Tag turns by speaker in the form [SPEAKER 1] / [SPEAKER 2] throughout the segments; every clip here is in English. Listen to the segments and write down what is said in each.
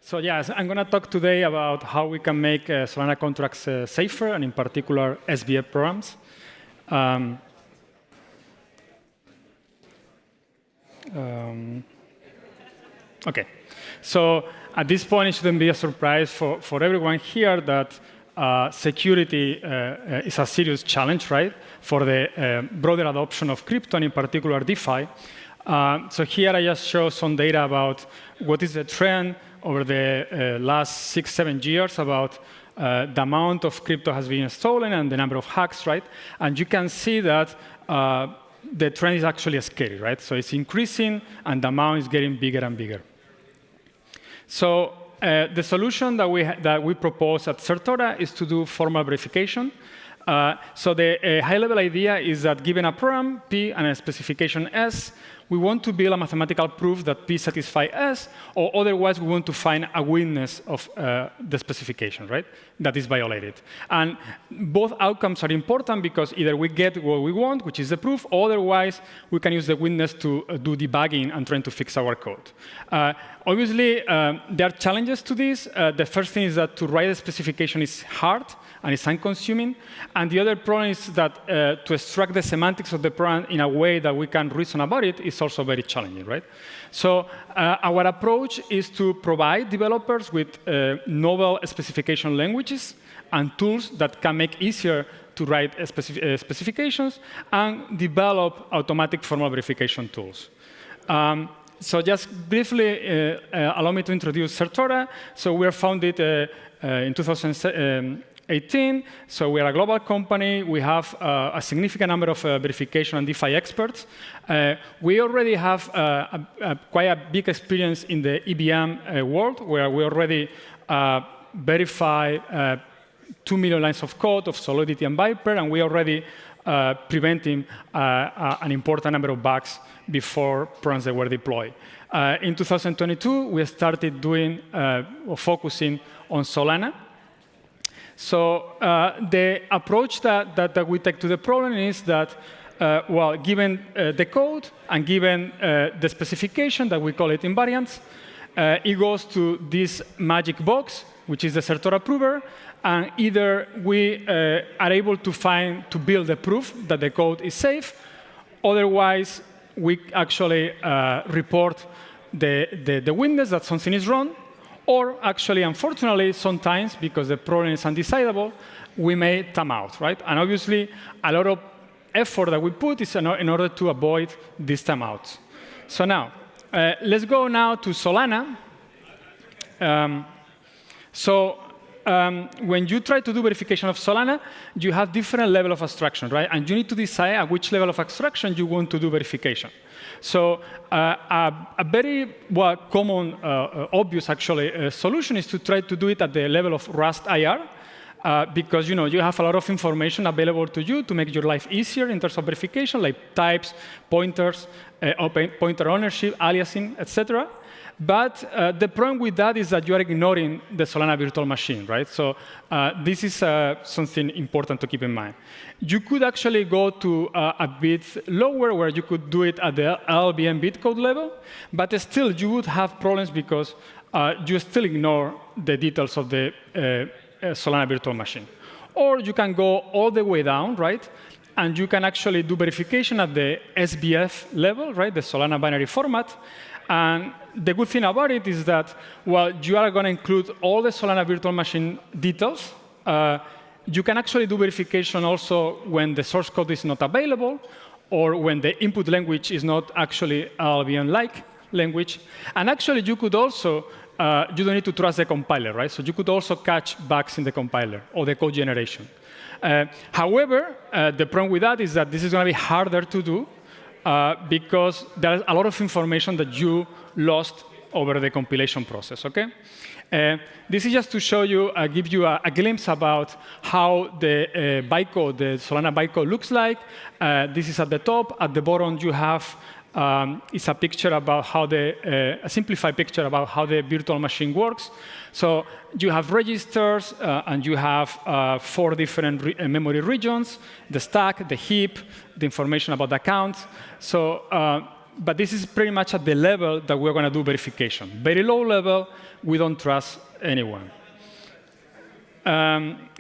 [SPEAKER 1] So yes, I'm going to talk today about how we can make Solana contracts safer, and in particular, SBF programs. OK. So at this point, it shouldn't be a surprise for everyone here that security is a serious challenge, right, for the broader adoption of crypto, and in particular, DeFi. So here I just show some data about what is the trend over the last 6-7 years about the amount of crypto has been stolen and the number of hacks, right? And you can see that the trend is actually scary, right? So it's increasing, and the amount is getting bigger and bigger. So the solution that we propose at Certora is to do formal verification. So the high-level idea is that given a program, P, and a specification S, we want to build a mathematical proof that P satisfies S, or otherwise we want to find a witness of the specification, right, that is violated. And both outcomes are important because either we get what we want, which is the proof, or otherwise we can use the witness to do debugging and trying to fix our code. Obviously, there are challenges to this. The first thing is that to write a specification is hard, and it's time-consuming. And the other problem is that to extract the semantics of the program in a way that we can reason about it is also very challenging, right? So our approach is to provide developers with novel specification languages and tools that can make easier to write specifications and develop automatic formal verification tools. So just briefly, allow me to introduce Certora. So we were founded in 2018. So we are a global company. We have a significant number of verification and DeFi experts. We already have quite a big experience in the EVM world, where we already verify 2 million lines of code of Solidity and Viper, and we already preventing an important number of bugs before programs that were deployed. In 2022, we started doing focusing on Solana. So the approach that we take to the problem is that, well, given the code and given the specification, that we call it invariants, it goes to this magic box, which is the Certora prover, and either we are able to build the proof that the code is safe, otherwise we actually report the witness that something is wrong, or actually, unfortunately, sometimes, because the problem is undecidable, we may time out, right? And obviously, a lot of effort that we put is in order to avoid these timeouts. So now, let's go now to Solana. When you try to do verification of Solana, you have different level of abstraction, right? And you need to decide at which level of abstraction you want to do verification. So a very common, obvious, actually, solution is to try to do it at the level of Rust IR, because you have a lot of information available to you to make your life easier in terms of verification, like types, pointers, pointer ownership, aliasing, etc. But the problem with that is that you are ignoring the Solana virtual machine, right? So this is something important to keep in mind. You could actually go to a bit lower, where you could do it at the LLVM bitcode level, but still you would have problems because you still ignore the details of the Solana virtual machine. Or you can go all the way down, right? And you can actually do verification at the SBF level, right? The Solana binary format. And the good thing about it is that, well, you are going to include all the Solana virtual machine details. You can actually do verification also when the source code is not available, or when the input language is not actually LLVM-like language. And actually, you could also, you don't need to trust the compiler, right? So you could also catch bugs in the compiler or the code generation. However, the problem with that is that this is going to be harder to do, because there's a lot of information that you lost over the compilation process, OK? This is just to show you, give you a glimpse about how the bytecode, the Solana bytecode looks like. This is at the top. At the bottom, you have it's a picture about how a simplified picture about how the virtual machine works. So you have registers, and you have 4 different memory regions: the stack, the heap, the information about the accounts. So but this is pretty much at the level that we're going to do verification. Very low level, we don't trust anyone.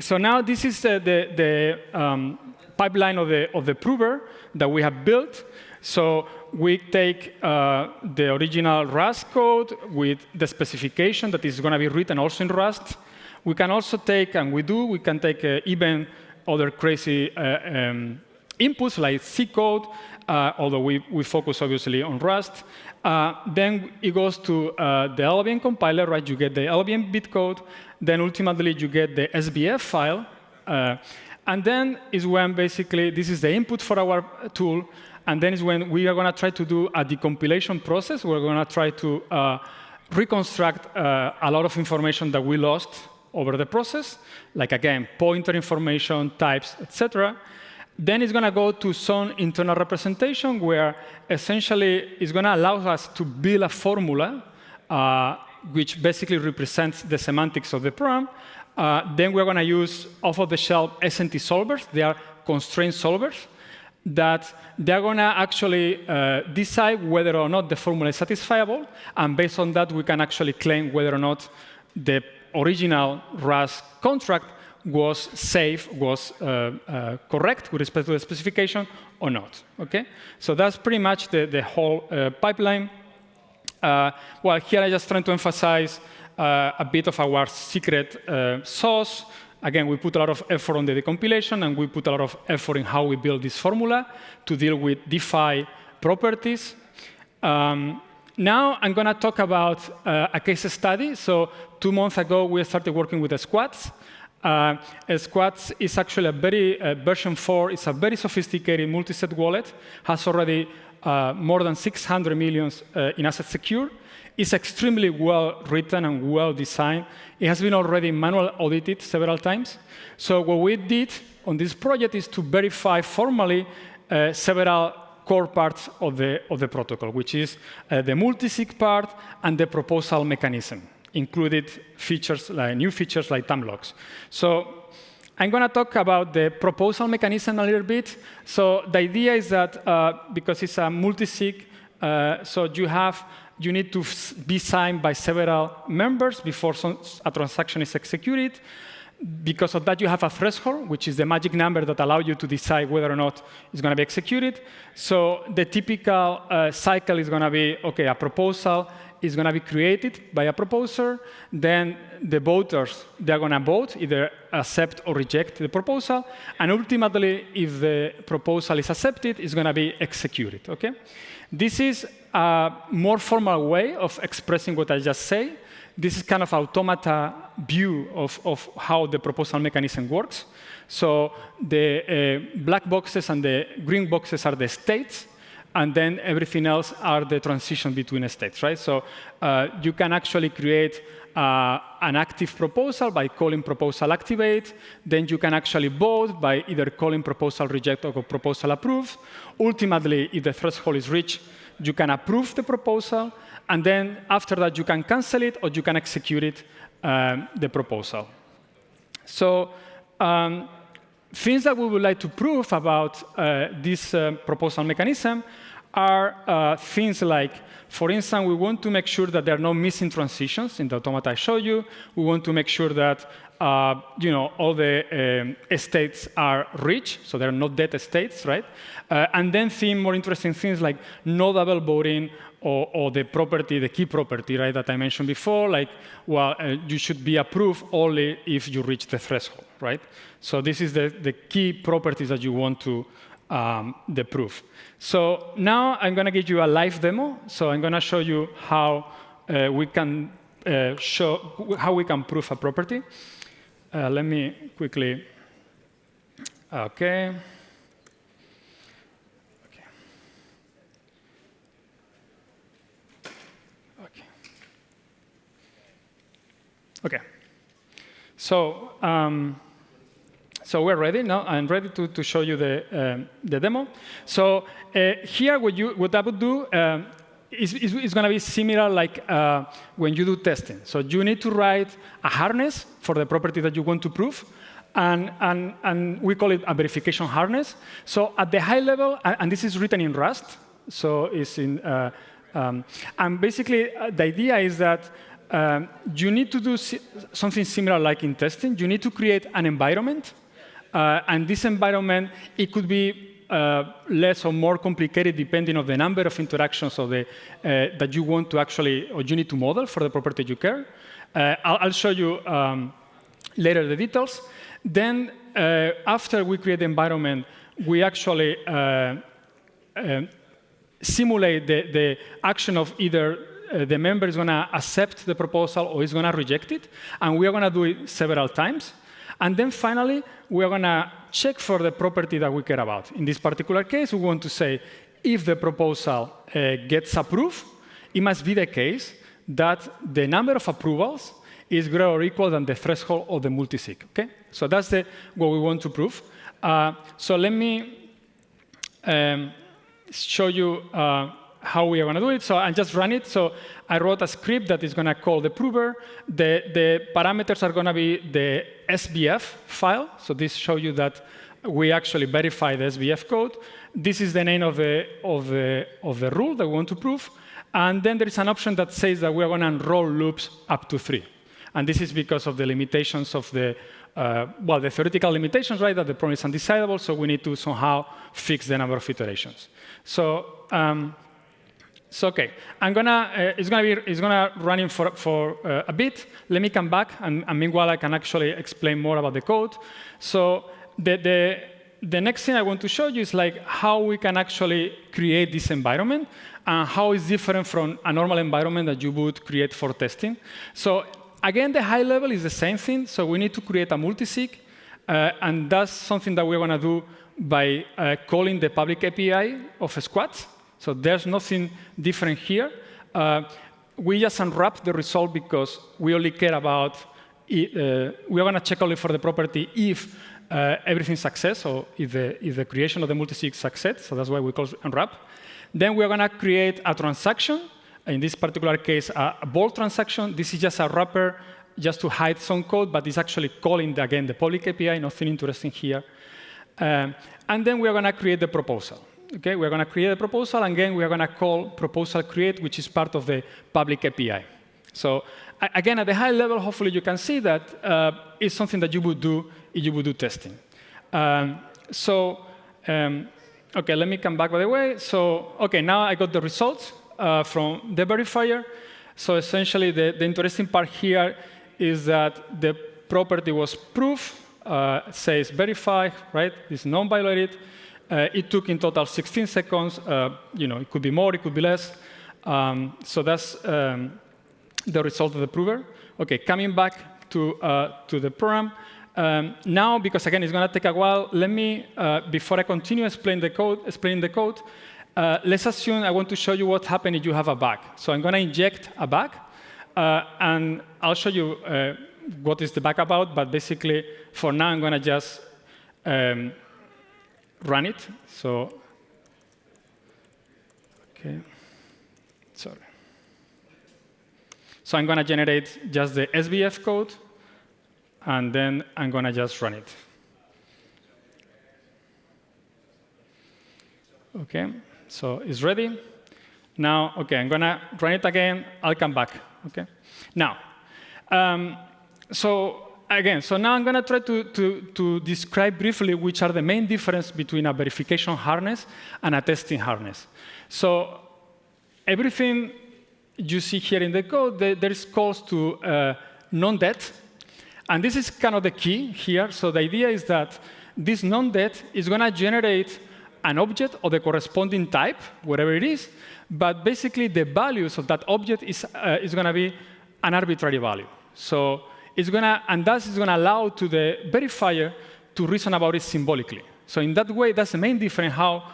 [SPEAKER 1] So now this is the pipeline of the prover that we have built. So we take the original Rust code with the specification that is going to be written also in Rust. We can also take, and we can take even other crazy inputs like C code, although we focus obviously on Rust. Then it goes to the LLVM compiler, right? You get the LLVM bitcode. Then ultimately you get the SBF file. And then is when basically this is the input for our tool. And then is when we are going to try to do a decompilation process. We're going to try to reconstruct a lot of information that we lost over the process, like, again, pointer information, types, etc. Then it's going to go to some internal representation where essentially it's going to allow us to build a formula which basically represents the semantics of the program. Then we're going to use off-the-shelf SNT solvers. They are constraint solvers that they're going to actually decide whether or not the formula is satisfiable. And based on that, we can actually claim whether or not the original Rust contract was safe, was correct with respect to the specification or not. Okay? So that's pretty much the whole pipeline. Well, here I just trying to emphasize a bit of our secret sauce. Again, we put a lot of effort on the decompilation, and we put a lot of effort in how we build this formula to deal with DeFi properties. Now I'm going to talk about a case study. So 2 months ago, we started working with the Squads. Squads is actually a very, version 4, it's a very sophisticated multi-set wallet, has already more than 600 million in assets secured. It's extremely well written and well designed. It has been already manually audited several times. So what we did on this project is to verify formally several core parts of the protocol, which is the multisig part and the proposal mechanism, included features like new features like time locks. So I'm going to talk about the proposal mechanism a little bit. So the idea is that because it's a multisig, so you need to be signed by several members before a transaction is executed. Because of that, you have a threshold, which is the magic number that allows you to decide whether or not it's going to be executed. So the typical cycle is going to be, OK, a proposal is going to be created by a proposer. Then the voters, they're going to vote, either accept or reject the proposal. And ultimately, if the proposal is accepted, it's going to be executed. OK? This is a more formal way of expressing what I just said. This is kind of automata view of how the proposal mechanism works. So the black boxes and the green boxes are the states, and then everything else are the transition between states, right? So you can actually create an active proposal by calling proposal activate. Then you can actually vote by either calling proposal reject or proposal approve. Ultimately, if the threshold is reached, you can approve the proposal. And then after that, you can cancel it or you can execute it, the proposal. So things that we would like to prove about this proposal mechanism are things like, for instance, we want to make sure that there are no missing transitions in the automata I showed you. We want to make sure that all the states are rich, so they're not dead states, right? And then more interesting things like no double voting or the property, the key property, right, that I mentioned before, like, well, you should be approved only if you reach the threshold, right? So this is the key properties that you want to prove. So now I'm going to give you a live demo. So I'm going to show you how we can prove a property. Let me quickly. Okay. Okay. So we're ready now. I'm ready to show you the demo. So here, what I would do is going to be similar like when you do testing. So you need to write a harness for the property that you want to prove. And we call it a verification harness. So at the high level, and this is written in Rust, So it's in, and basically the idea is that you need to do something similar like in testing. You need to create an environment, and this environment, it could be less or more complicated depending on the number of interactions of the, that you want to actually, or you need to model for the property you care. I'll show you later the details. Then after we create the environment, we actually simulate the action of either the member is going to accept the proposal or is going to reject it. And we are going to do it several times. And then finally, we are going to check for the property that we care about. In this particular case, we want to say if the proposal gets approved, it must be the case that the number of approvals is greater or equal than the threshold of the multisig. Okay? So that's what we want to prove. So let me show you how we are going to do it. So I'll just run it. So I wrote a script that is going to call the prover. The parameters are going to be the SBF file. So this shows you that we actually verify the SBF code. This is the name of the rule that we want to prove. And then there is an option that says that we are going to enroll loops up to 3. And this is because of the limitations of the, well, the theoretical limitations, right, that the problem is undecidable. So we need to somehow fix the number of iterations. So, so okay, it's gonna run for a bit. Let me come back, and meanwhile I can actually explain more about the code. So the next thing I want to show you is like how we can actually create this environment and how it's different from a normal environment that you would create for testing. So again, the high level is the same thing. So we need to create a multisig, and that's something that we're gonna do by calling the public API of squads. So there's nothing different here. We just unwrap the result because we only care about, we are going to check only for the property if everything success, or if the creation of the multisig success. So that's why we call unwrap. Then we're going to create a transaction. In this particular case, a bold transaction. This is just a wrapper just to hide some code, but it's actually calling, again, the public API, nothing interesting here. And then we're going to create the proposal. Okay, we're going to create a proposal, and again, we're going to call proposal create, which is part of the public API. So again, at the high level, hopefully you can see that it's something that you would do if you would do testing. Okay, let me come back, by the way. So, okay, now I got the results from the verifier. So essentially, the interesting part here is that the property was proof, says verify, right? It's non-violated. It took in total 16 seconds. You know, it could be more, it could be less. So that's the result of the prover. Okay, coming back to the program. Now, because again, it's going to take a while, let me, before I continue explaining the code, let's assume I want to show you what happens if you have a bug. So I'm going to inject a bug, and I'll show you what is the bug about. But basically, for now, I'm going to just run it. So, okay, sorry. So I'm going to generate just the SBF code, and then I'm going to just run it. Okay, so it's ready. Now, okay, I'm going to run it again. I'll come back. Okay. Now, so now I'm going to try to describe briefly which are the main difference between a verification harness and a testing harness. So everything you see here in the code, there is calls to non-det. And this is kind of the key here. So the idea is that this non-det is going to generate an object of the corresponding type, whatever it is. But basically, the values of that object is going to be an arbitrary value. So it's going to, and that is going to allow to the verifier to reason about it symbolically. So in that way, that's the main difference. How,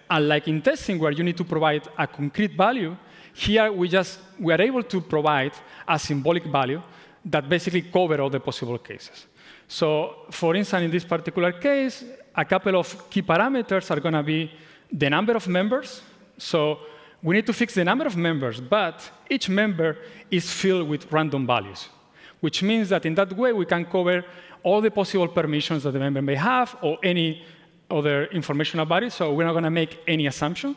[SPEAKER 1] unlike in testing, where you need to provide a concrete value, here we are able to provide a symbolic value that basically covers all the possible cases. So, for instance, in this particular case, a couple of key parameters are going to be the number of members. So we need to fix the number of members, but each member is filled with random values, which means that in that way we can cover all the possible permissions that the member may have or any other information about it. So we're not going to make any assumptions.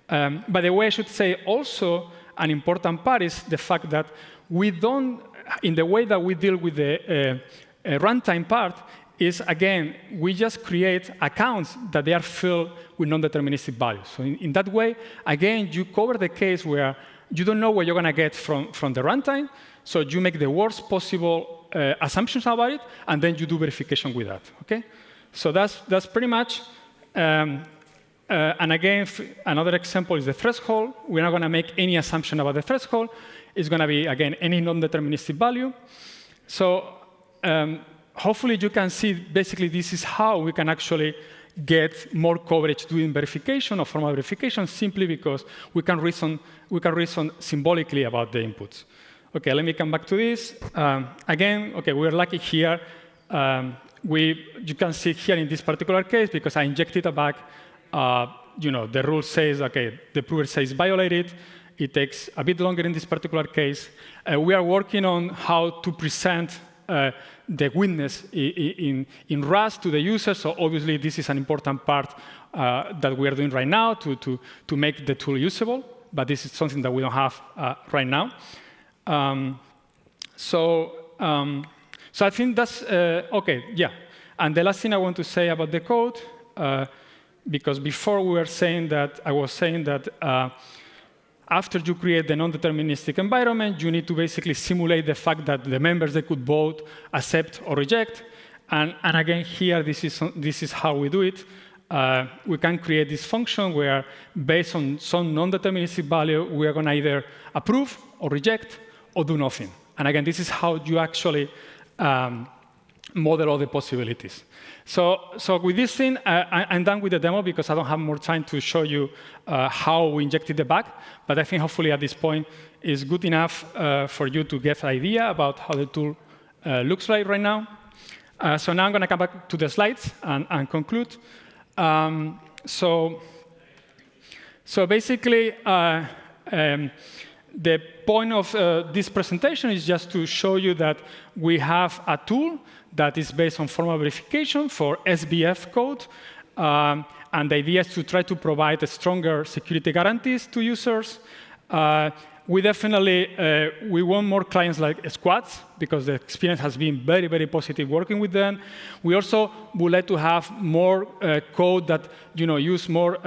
[SPEAKER 1] By the way, I should say also an important part is the fact that we don't, in the way that we deal with the runtime part, is, again, we just create accounts that they are filled with non-deterministic values. So in that way, again, you cover the case where you don't know what you're going to get from the runtime, so you make the worst possible assumptions about it, and then you do verification with that, okay? So that's pretty much, and again, another example is the threshold. We're not going to make any assumption about the threshold. It's going to be, again, any non-deterministic value. So hopefully you can see, basically, this is how we can actually get more coverage doing verification or formal verification, simply because we can reason symbolically about the inputs. OK, let me come back to this. Again, OK, we're lucky here. You can see here in this particular case, because I injected a bug, the rule says, OK, the prover says violated. It takes a bit longer in this particular case. We are working on how to present the witness in Rust to the user. So obviously, this is an important part that we are doing right now to make the tool usable. But this is something that we don't have right now. So I think that's OK, yeah. And the last thing I want to say about the code, because before we were saying that, I was saying that after you create the non-deterministic environment, you need to basically simulate the fact that the members, they could vote, accept, or reject. And again, here, this is how we do it. We can create this function where, based on some non-deterministic value, we are going to either approve or reject or do nothing. And again, this is how you actually model all the possibilities. So with this thing, I'm done with the demo because I don't have more time to show you how we injected the bug. But I think hopefully at this point is good enough for you to get an idea about how the tool looks like right now. So now I'm going to come back to the slides and conclude. So basically, the point of this presentation is just to show you that we have a tool that is based on formal verification for SBF code. And the idea is to try to provide stronger security guarantees to users. We definitely we want more clients like Squads, because the experience has been very, very positive working with them. We also would like to have more code that use more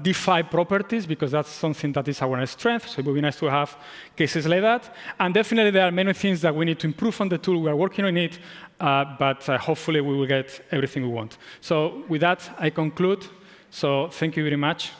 [SPEAKER 1] DeFi properties, because that's something that is our strength. So it would be nice to have cases like that. And definitely there are many things that we need to improve on the tool. We are working on it, but hopefully we will get everything we want. So with that, I conclude. So thank you very much.